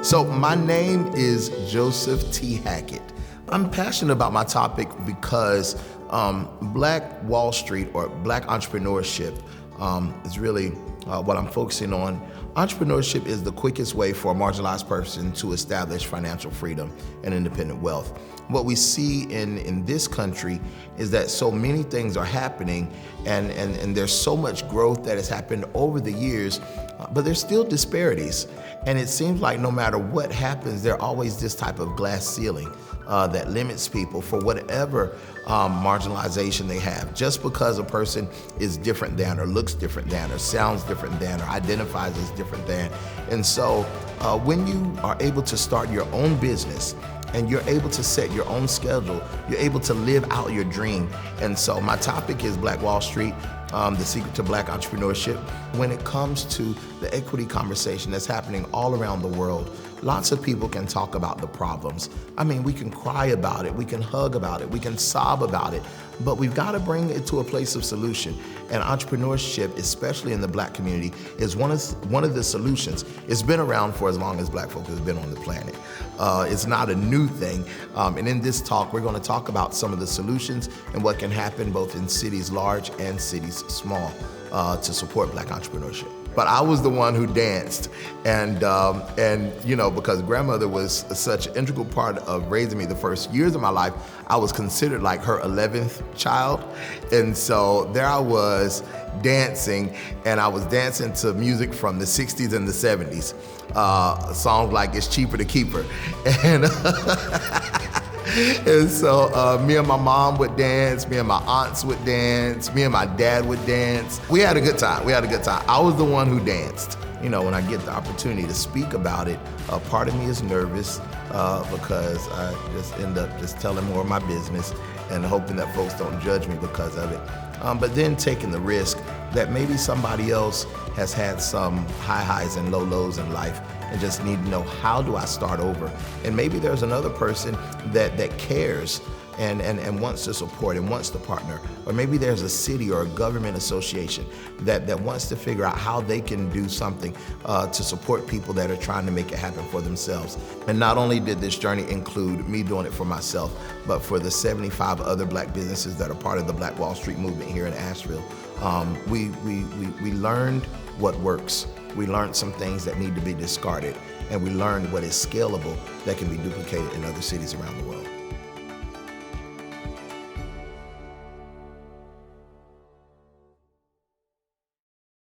So my name is Joseph T. Hackett. I'm passionate about my topic because Black Wall Street or Black entrepreneurship is really what I'm focusing on. Entrepreneurship is the quickest way for a marginalized person to establish financial freedom and independent wealth. What we see in this country is that so many things are happening and there's so much growth that has happened over the years, but there's still disparities. And it seems like no matter what happens, there's always this type of glass ceiling that limits people for whatever marginalization they have. Just because a person is different than, or looks different than, or sounds different than, or identifies as different than. And so when you are able to start your own business, and you're able to set your own schedule, you're able to live out your dream. And so my topic is Black Wall Street, the secret to Black entrepreneurship. When it comes to the equity conversation that's happening all around the world, lots of people can talk about the problems. I mean, we can cry about it, we can hug about it, we can sob about it, but we've got to bring it to a place of solution. And entrepreneurship, especially in the Black community, is one of the solutions. It's been around for as long as Black folk has been on the planet. It's not a new thing. And in this talk, we're going to talk about some of the solutions and what can happen both in cities large and cities small to support Black entrepreneurship. But I was the one who danced, and you know, because grandmother was such an integral part of raising me the first years of my life, I was considered like her 11th child. And so there I was dancing, and I was dancing to music from the 60s and the 70s. Songs like It's Cheaper to Keep Her. And so me and my mom would dance, me and my aunts would dance, me and my dad would dance. We had a good time, I was the one who danced. You know, when I get the opportunity to speak about it, part of me is nervous because I just end up just telling more of my business and hoping that folks don't judge me because of it. But then taking the risk that maybe somebody else has had some high highs and low lows in life and just need to know, how do I start over? And maybe there's another person that cares and wants to support and wants to partner. Or maybe there's a city or a government association that wants to figure out how they can do something to support people that are trying to make it happen for themselves. And not only did this journey include me doing it for myself, but for the 75 other Black businesses that are part of the Black Wall Street movement here in Asheville. We learned what works. We learned some things that need to be discarded, and we learned what is scalable that can be duplicated in other cities around the world.